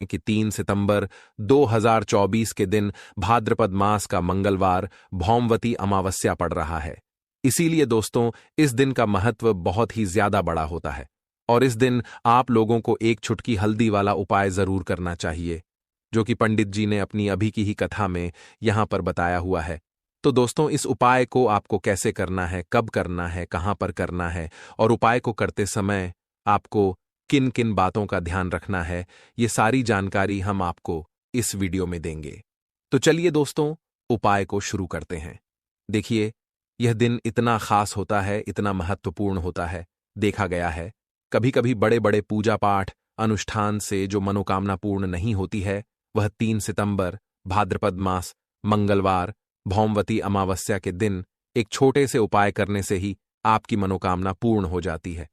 कि 3 सितंबर 2024 के दिन भाद्रपद मास का मंगलवार भौमवती अमावस्या पड़ रहा है। इसीलिए दोस्तों, इस दिन का महत्व बहुत ही ज्यादा बड़ा होता है और इस दिन आप लोगों को एक चुटकी हल्दी वाला उपाय जरूर करना चाहिए, जो कि पंडित जी ने अपनी अभी की ही कथा में यहां पर बताया हुआ है। तो दोस्तों, इस उपाय को आपको कैसे करना है, कब करना है, कहां पर करना है और उपाय को करते समय आपको किन किन बातों का ध्यान रखना है, ये सारी जानकारी हम आपको इस वीडियो में देंगे। तो चलिए दोस्तों, उपाय को शुरू करते हैं। देखिए, यह दिन इतना खास होता है, इतना महत्वपूर्ण होता है। देखा गया है, कभी कभी बड़े बड़े पूजा पाठ अनुष्ठान से जो मनोकामना पूर्ण नहीं होती है, वह 3 सितंबर भाद्रपद मास मंगलवार भौमवती अमावस्या के दिन एक छोटे से उपाय करने से ही आपकी मनोकामना पूर्ण हो जाती है।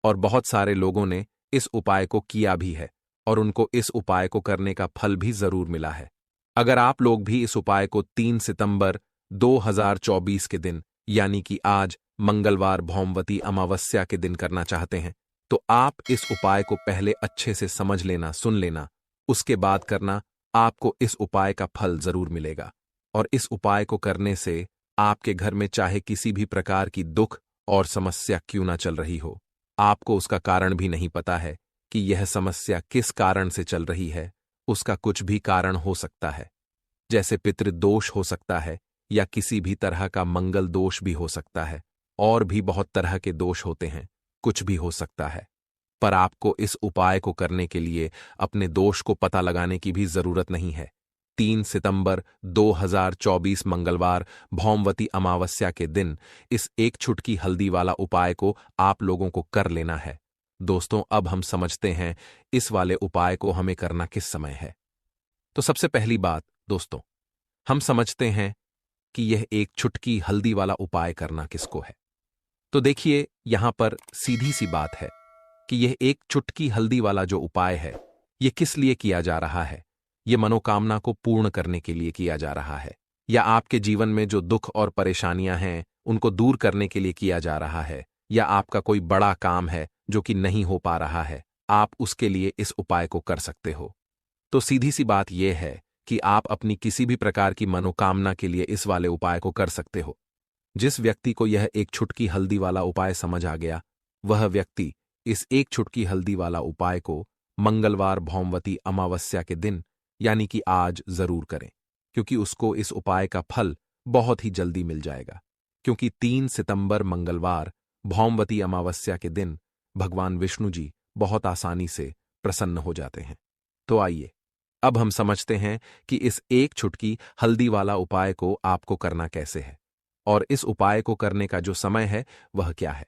और बहुत सारे लोगों ने इस उपाय को किया भी है और उनको इस उपाय को करने का फल भी जरूर मिला है। अगर आप लोग भी इस उपाय को 3 सितंबर 2024 के दिन, यानी कि आज मंगलवार भौमवती अमावस्या के दिन करना चाहते हैं, तो आप इस उपाय को पहले अच्छे से समझ लेना, सुन लेना, उसके बाद करना। आपको इस उपाय का फल जरूर मिलेगा और इस उपाय को करने से आपके घर में चाहे किसी भी प्रकार की दुख और समस्या क्यों ना चल रही हो, आपको उसका कारण भी नहीं पता है कि यह समस्या किस कारण से चल रही है, उसका कुछ भी कारण हो सकता है। जैसे पितृदोष हो सकता है या किसी भी तरह का मंगल दोष भी हो सकता है, और भी बहुत तरह के दोष होते हैं, कुछ भी हो सकता है। पर आपको इस उपाय को करने के लिए अपने दोष को पता लगाने की भी जरूरत नहीं है। 3 सितंबर 2024 मंगलवार भौमवती अमावस्या के दिन इस एक चुटकी हल्दी वाला उपाय को आप लोगों को कर लेना है। दोस्तों, अब हम समझते हैं इस वाले उपाय को हमें करना किस समय है। तो सबसे पहली बात दोस्तों, हम समझते हैं कि यह एक चुटकी हल्दी वाला उपाय करना किसको है। तो देखिए, यहां पर सीधी सी बात है कि यह एक चुटकी हल्दी वाला जो उपाय है, यह किस लिए किया जा रहा है। यह मनोकामना को पूर्ण करने के लिए किया जा रहा है, या आपके जीवन में जो दुख और परेशानियां हैं उनको दूर करने के लिए किया जा रहा है, या आपका कोई बड़ा काम है जो कि नहीं हो पा रहा है, आप उसके लिए इस उपाय को कर सकते हो। तो सीधी सी बात यह है कि आप अपनी किसी भी प्रकार की मनोकामना के लिए इस वाले उपाय को कर सकते हो। जिस व्यक्ति को यह एक चुटकी हल्दी वाला उपाय समझ आ गया, वह व्यक्ति इस एक चुटकी हल्दी वाला उपाय को मंगलवार भौमवती अमावस्या के दिन, यानी कि आज, जरूर करें, क्योंकि उसको इस उपाय का फल बहुत ही जल्दी मिल जाएगा। क्योंकि 3 सितंबर मंगलवार भौमवती अमावस्या के दिन भगवान विष्णु जी बहुत आसानी से प्रसन्न हो जाते हैं। तो आइए, अब हम समझते हैं कि इस एक चुटकी हल्दी वाला उपाय को आपको करना कैसे है और इस उपाय को करने का जो समय है वह क्या है।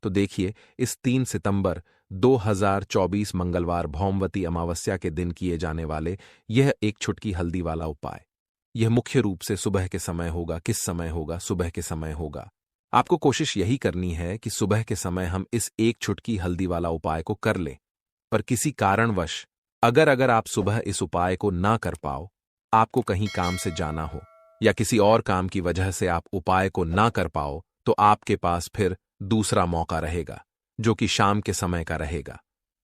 तो देखिए, इस 3 सितंबर 2024 मंगलवार भौमवती अमावस्या के दिन किए जाने वाले यह एक चुटकी हल्दी वाला उपाय, यह मुख्य रूप से सुबह के समय होगा। किस समय होगा? सुबह के समय होगा। आपको कोशिश यही करनी है कि सुबह के समय हम इस एक चुटकी हल्दी वाला उपाय को कर लें। पर किसी कारणवश अगर आप सुबह इस उपाय को ना कर पाओ, आपको कहीं काम से जाना हो या किसी और काम की वजह से आप उपाय को ना कर पाओ, तो आपके पास फिर दूसरा मौका रहेगा, जो कि शाम के समय का रहेगा,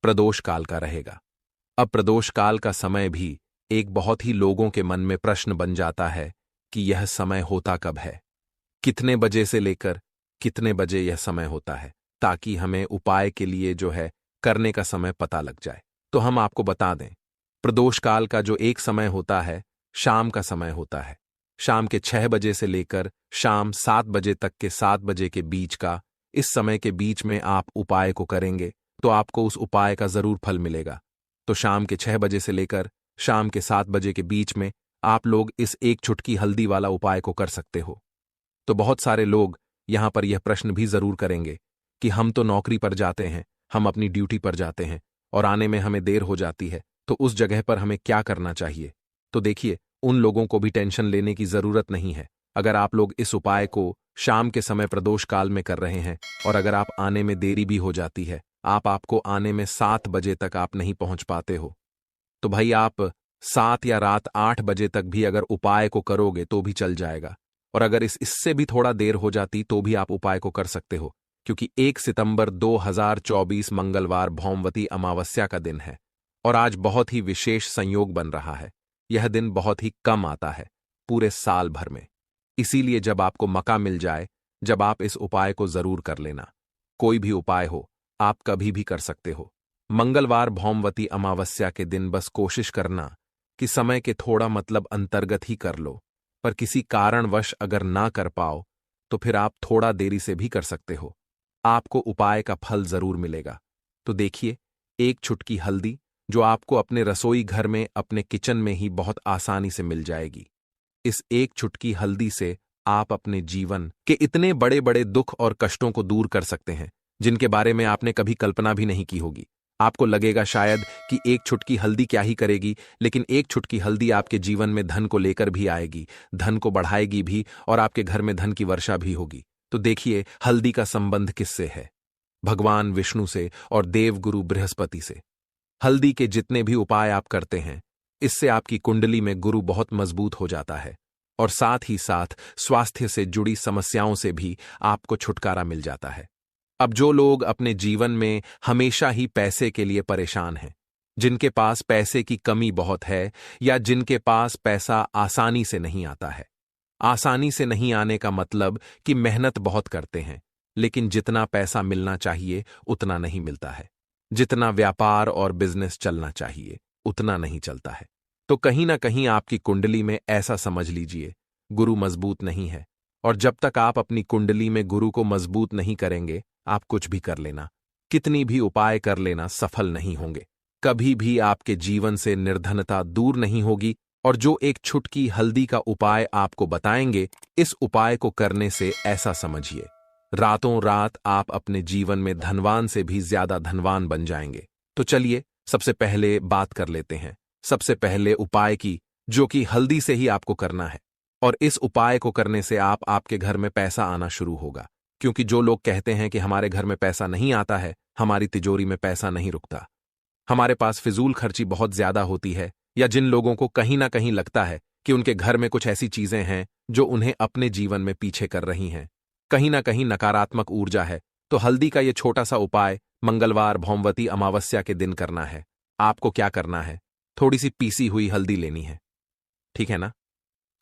प्रदोष काल का रहेगा। अब प्रदोष काल का समय भी एक बहुत ही लोगों के मन में प्रश्न बन जाता है कि यह समय होता कब है, कितने बजे से लेकर कितने बजे यह समय होता है, ताकि हमें उपाय के लिए जो है करने का समय पता लग जाए। तो हम आपको बता दें, प्रदोष काल का जो एक समय होता है, शाम का समय होता है। शाम के 6 बजे से लेकर शाम 7 बजे तक के 7 बजे के बीच का, इस समय के बीच में आप उपाय को करेंगे तो आपको उस उपाय का जरूर फल मिलेगा। तो शाम के 6 बजे से लेकर शाम के 7 बजे के बीच में आप लोग इस एक चुटकी हल्दी वाला उपाय को कर सकते हो। तो बहुत सारे लोग यहां पर यह प्रश्न भी जरूर करेंगे कि हम तो नौकरी पर जाते हैं, हम अपनी ड्यूटी पर जाते हैं और आने में हमें देर हो जाती है, तो उस जगह पर हमें क्या करना चाहिए। तो देखिए, उन लोगों को भी टेंशन लेने की जरूरत नहीं है। अगर आप लोग इस उपाय को शाम के समय प्रदोष काल में कर रहे हैं और अगर आप आने में देरी भी हो जाती है, आपको आने में 7 बजे तक आप नहीं पहुंच पाते हो, तो भाई आप 7 या रात 8 बजे तक भी अगर उपाय को करोगे तो भी चल जाएगा। और अगर इससे भी थोड़ा देर हो जाती तो भी आप उपाय को कर सकते हो, क्योंकि 1 सितंबर 2024 मंगलवार भौमवती अमावस्या का दिन है और आज बहुत ही विशेष संयोग बन रहा है। यह दिन बहुत ही कम आता है पूरे साल भर में। इसीलिए जब आपको मौका मिल जाए, जब आप इस उपाय को जरूर कर लेना। कोई भी उपाय हो, आप कभी भी कर सकते हो। मंगलवार भौमवती अमावस्या के दिन बस कोशिश करना कि समय के थोड़ा मतलब अंतर्गत ही कर लो, पर किसी कारणवश अगर ना कर पाओ तो फिर आप थोड़ा देरी से भी कर सकते हो। आपको उपाय का फल जरूर मिलेगा। तो देखिए, एक चुटकी हल्दी जो आपको अपने रसोई घर में, अपने किचन में ही बहुत आसानी से मिल जाएगी। इस एक चुटकी हल्दी से आप अपने जीवन के इतने बड़े बड़े दुख और कष्टों को दूर कर सकते हैं जिनके बारे में आपने कभी कल्पना भी नहीं की होगी। आपको लगेगा शायद कि एक चुटकी हल्दी क्या ही करेगी, लेकिन एक चुटकी हल्दी आपके जीवन में धन को लेकर भी आएगी, धन को बढ़ाएगी भी और आपके घर में धन की वर्षा भी होगी। तो देखिए, हल्दी का संबंध किससे है? भगवान विष्णु से और देवगुरु बृहस्पति से। हल्दी के जितने भी उपाय आप करते हैं, इससे आपकी कुंडली में गुरु बहुत मजबूत हो जाता है और साथ ही साथ स्वास्थ्य से जुड़ी समस्याओं से भी आपको छुटकारा मिल जाता है। अब जो लोग अपने जीवन में हमेशा ही पैसे के लिए परेशान हैं, जिनके पास पैसे की कमी बहुत है या जिनके पास पैसा आसानी से नहीं आता है। आसानी से नहीं आने का मतलब कि मेहनत बहुत करते हैं, लेकिन जितना पैसा मिलना चाहिए उतना नहीं मिलता है। जितना व्यापार और बिजनेस चलना चाहिए उतना नहीं चलता है। तो कहीं ना कहीं आपकी कुंडली में ऐसा समझ लीजिए, गुरु मजबूत नहीं है। और जब तक आप अपनी कुंडली में गुरु को मजबूत नहीं करेंगे, आप कुछ भी कर लेना, कितनी भी उपाय कर लेना, सफल नहीं होंगे। कभी भी आपके जीवन से निर्धनता दूर नहीं होगी। और जो एक चुटकी हल्दी का उपाय आपको बताएंगे, इस उपाय को करने से ऐसा समझिए, रातों रात आप अपने जीवन में धनवान से भी ज्यादा धनवान बन जाएंगे। तो चलिए सबसे पहले बात कर लेते हैं, सबसे पहले उपाय की, जो कि हल्दी से ही आपको करना है। और इस उपाय को करने से आपके घर में पैसा आना शुरू होगा। क्योंकि जो लोग कहते हैं कि हमारे घर में पैसा नहीं आता है, हमारी तिजोरी में पैसा नहीं रुकता, हमारे पास फिजूल खर्ची बहुत ज्यादा होती है, या जिन लोगों को कहीं ना कहीं लगता है कि उनके घर में कुछ ऐसी चीजें हैं जो उन्हें अपने जीवन में पीछे कर रही हैं, कहीं ना कहीं नकारात्मक ऊर्जा है, तो हल्दी का ये छोटा सा उपाय मंगलवार भौमवती अमावस्या के दिन करना है। आपको क्या करना है? थोड़ी सी पीसी हुई हल्दी लेनी है, ठीक है ना?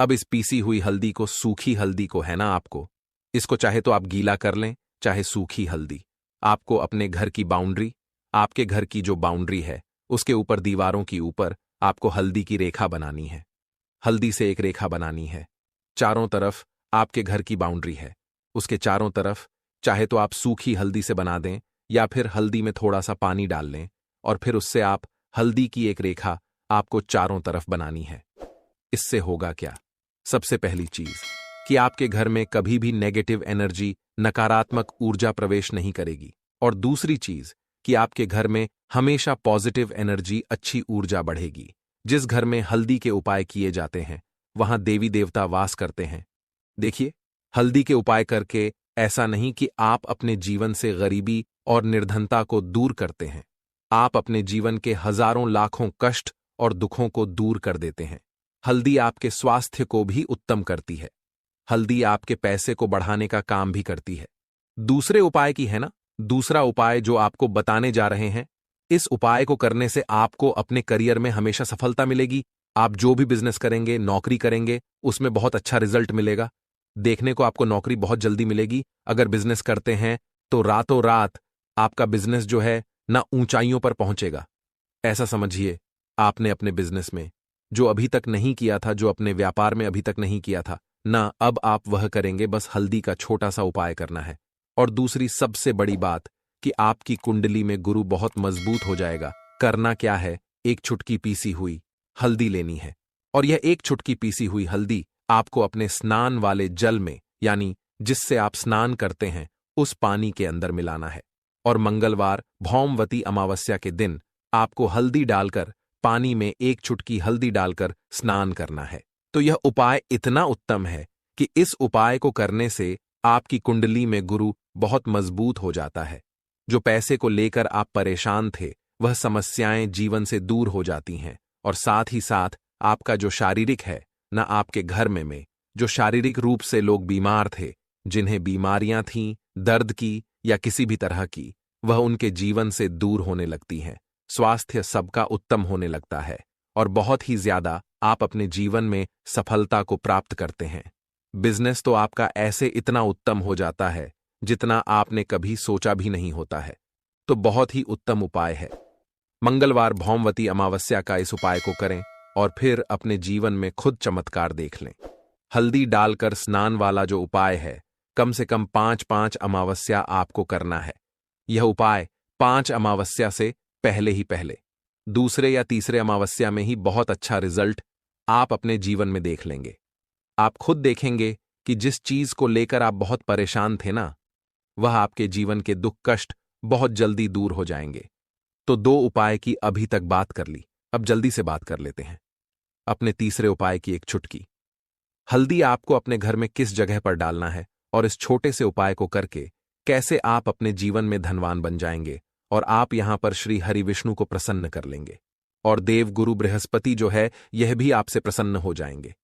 अब इस पीसी हुई हल्दी को, सूखी हल्दी को है ना, आपको इसको चाहे तो आप गीला कर लें, चाहे सूखी हल्दी। आपको अपने घर की बाउंड्री, आपके घर की जो बाउंड्री है उसके ऊपर, दीवारों की ऊपर आपको हल्दी की रेखा बनानी है। हल्दी से एक रेखा बनानी है। चारों तरफ आपके घर की बाउंड्री है, उसके चारों तरफ चाहे तो आप सूखी हल्दी से बना दें या फिर हल्दी में थोड़ा सा पानी डाल लें और फिर उससे आप हल्दी की एक रेखा आपको चारों तरफ बनानी है। इससे होगा क्या? सबसे पहली चीज कि आपके घर में कभी भी नेगेटिव एनर्जी, नकारात्मक ऊर्जा प्रवेश नहीं करेगी। और दूसरी चीज कि आपके घर में हमेशा पॉजिटिव एनर्जी, अच्छी ऊर्जा बढ़ेगी। जिस घर में हल्दी के उपाय किए जाते हैं वहां देवी देवता वास करते हैं। देखिए, हल्दी के उपाय करके ऐसा नहीं कि आप अपने जीवन से गरीबी और निर्धनता को दूर करते हैं, आप अपने जीवन के हजारों लाखों कष्ट और दुखों को दूर कर देते हैं। हल्दी आपके स्वास्थ्य को भी उत्तम करती है। हल्दी आपके पैसे को बढ़ाने का काम भी करती है। दूसरे उपाय की है ना, दूसरा उपाय जो आपको बताने जा रहे हैं, इस उपाय को करने से आपको अपने करियर में हमेशा सफलता मिलेगी। आप जो भी बिजनेस करेंगे, नौकरी करेंगे, उसमें बहुत अच्छा रिजल्ट मिलेगा। देखने को आपको नौकरी बहुत जल्दी मिलेगी। अगर बिजनेस करते हैं तो रातों रात आपका बिजनेस जो है ना ऊंचाइयों पर पहुंचेगा। ऐसा समझिए, आपने अपने बिजनेस में जो अभी तक नहीं किया था, जो अपने व्यापार में अभी तक नहीं किया था ना, अब आप वह करेंगे। बस हल्दी का छोटा सा उपाय करना है। और दूसरी सबसे बड़ी बात कि आपकी कुंडली में गुरु बहुत मजबूत हो जाएगा। करना क्या है? एक चुटकी पीसी हुई हल्दी लेनी है और यह एक चुटकी पीसी हुई हल्दी आपको अपने स्नान वाले जल में, यानी जिससे आप स्नान करते हैं, उस पानी के अंदर मिलाना है। और मंगलवार भौमवती अमावस्या के दिन आपको हल्दी डालकर, पानी में एक चुटकी हल्दी डालकर स्नान करना है। तो यह उपाय इतना उत्तम है कि इस उपाय को करने से आपकी कुंडली में गुरु बहुत मजबूत हो जाता है। जो पैसे को लेकर आप परेशान थे, वह समस्याएं जीवन से दूर हो जाती हैं। और साथ ही साथ आपका जो शारीरिक है ना, आपके घर में जो शारीरिक रूप से लोग बीमार थे, जिन्हें बीमारियां थीं, दर्द की या किसी भी तरह की, वह उनके जीवन से दूर होने लगती हैं। स्वास्थ्य सबका उत्तम होने लगता है और बहुत ही ज्यादा आप अपने जीवन में सफलता को प्राप्त करते हैं। बिजनेस तो आपका ऐसे इतना उत्तम हो जाता है जितना आपने कभी सोचा भी नहीं होता है। तो बहुत ही उत्तम उपाय है। मंगलवार भौमवती अमावस्या का इस उपाय को करें और फिर अपने जीवन में खुद चमत्कार देख लें। हल्दी डालकर स्नान वाला जो उपाय है, कम से कम 5-5 अमावस्या आपको करना है। यह उपाय 5 अमावस्या से पहले ही पहले, दूसरे या तीसरे अमावस्या में ही बहुत अच्छा रिजल्ट आप अपने जीवन में देख लेंगे। आप खुद देखेंगे कि जिस चीज को लेकर आप बहुत परेशान थे ना, वह आपके जीवन के दुख कष्ट बहुत जल्दी दूर हो जाएंगे। तो 2 उपाय की अभी तक बात कर ली, अब जल्दी से बात कर लेते हैं अपने तीसरे उपाय की। एक चुटकी हल्दी आपको अपने घर में किस जगह पर डालना है और इस छोटे से उपाय को करके कैसे आप अपने जीवन में धनवान बन जाएंगे और आप यहां पर श्री हरि विष्णु को प्रसन्न कर लेंगे और देव गुरु बृहस्पति जो है यह भी आपसे प्रसन्न हो जाएंगे।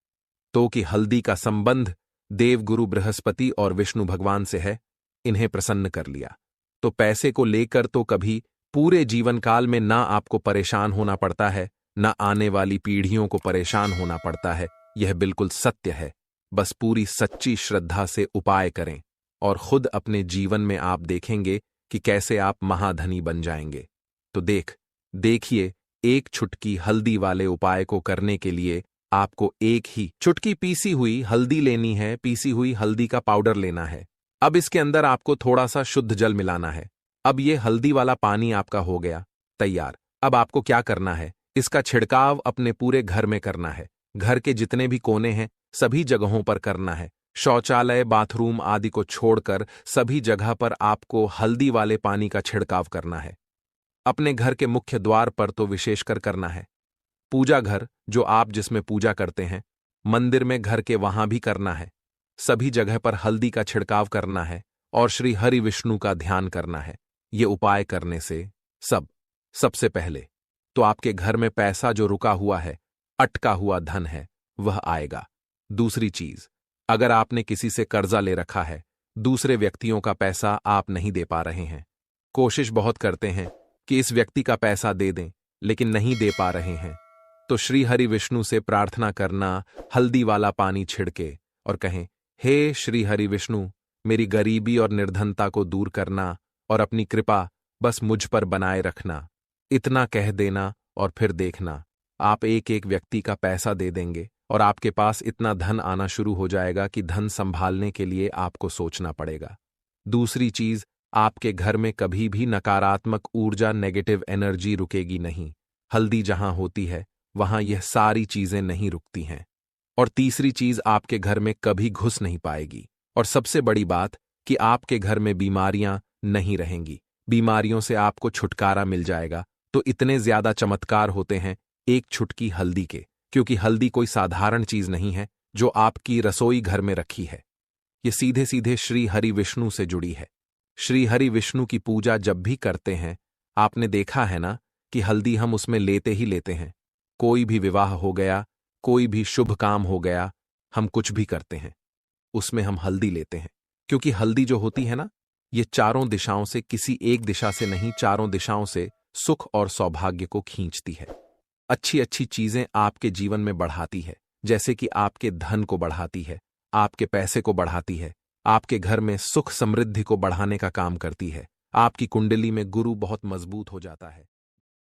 तो कि हल्दी का संबंध देव गुरु बृहस्पति और विष्णु भगवान से है, इन्हें प्रसन्न कर लिया तो पैसे को लेकर तो कभी पूरे जीवन काल में ना आपको परेशान होना पड़ता है, ना आने वाली पीढ़ियों को परेशान होना पड़ता है। यह बिल्कुल सत्य है। बस पूरी सच्ची श्रद्धा से उपाय करें और खुद अपने जीवन में आप देखेंगे कि कैसे आप महाधनी बन जाएंगे। तो देखिए, एक चुटकी हल्दी वाले उपाय को करने के लिए आपको एक ही चुटकी पीसी हुई हल्दी लेनी है, पीसी हुई हल्दी का पाउडर लेना है। अब इसके अंदर आपको थोड़ा सा शुद्ध जल मिलाना है। अब ये हल्दी वाला पानी आपका हो गया तैयार। अब आपको क्या करना है, इसका छिड़काव अपने पूरे घर में करना है। घर के जितने भी कोने हैं सभी जगहों पर करना है। शौचालय, बाथरूम आदि को छोड़कर सभी जगह पर आपको हल्दी वाले पानी का छिड़काव करना है। अपने घर के मुख्य द्वार पर तो विशेषकर करना है। पूजा घर जो आप जिसमें पूजा करते हैं, मंदिर में घर के वहां भी करना है। सभी जगह पर हल्दी का छिड़काव करना है और श्री हरि विष्णु का ध्यान करना है। ये उपाय करने से सबसे पहले तो आपके घर में पैसा जो रुका हुआ है, अटका हुआ धन है, वह आएगा। दूसरी चीज, अगर आपने किसी से कर्जा ले रखा है, दूसरे व्यक्तियों का पैसा आप नहीं दे पा रहे हैं, कोशिश बहुत करते हैं कि इस व्यक्ति का पैसा दे दें लेकिन नहीं दे पा रहे हैं, तो श्री हरि विष्णु से प्रार्थना करना, हल्दी वाला पानी छिड़के और कहें, हे श्री हरि विष्णु, मेरी गरीबी और निर्धनता को दूर करना और अपनी कृपा बस मुझ पर बनाए रखना। इतना कह देना और फिर देखना, आप एक एक व्यक्ति का पैसा दे देंगे और आपके पास इतना धन आना शुरू हो जाएगा कि धन संभालने के लिए आपको सोचना पड़ेगा। दूसरी चीज, आपके घर में कभी भी नकारात्मक ऊर्जा, नेगेटिव एनर्जी रुकेगी नहीं। हल्दी जहां होती है वहां यह सारी चीजें नहीं रुकती हैं। और तीसरी चीज, आपके घर में कभी घुस नहीं पाएगी। और सबसे बड़ी बात कि आपके घर में बीमारियां नहीं रहेंगी। बीमारियों से आपको छुटकारा मिल जाएगा। तो इतने ज्यादा चमत्कार होते हैं एक चुटकी हल्दी के, क्योंकि हल्दी कोई साधारण चीज नहीं है जो आपकी रसोई घर में रखी है। ये सीधे सीधे श्री हरि विष्णु से जुड़ी है। श्री हरि विष्णु की पूजा जब भी करते हैं, आपने देखा है ना कि हल्दी हम उसमें लेते ही लेते हैं। कोई भी विवाह हो गया, कोई भी शुभ काम हो गया, हम कुछ भी करते हैं उसमें हम हल्दी लेते हैं, क्योंकि हल्दी जो होती है ना, ये चारों दिशाओं से, किसी एक दिशा से नहीं, चारों दिशाओं से सुख और सौभाग्य को खींचती है। अच्छी अच्छी चीजें आपके जीवन में बढ़ाती है, जैसे कि आपके धन को बढ़ाती है, आपके पैसे को बढ़ाती है, आपके घर में सुख समृद्धि को बढ़ाने का काम करती है। आपकी कुंडली में गुरु बहुत मजबूत हो जाता है।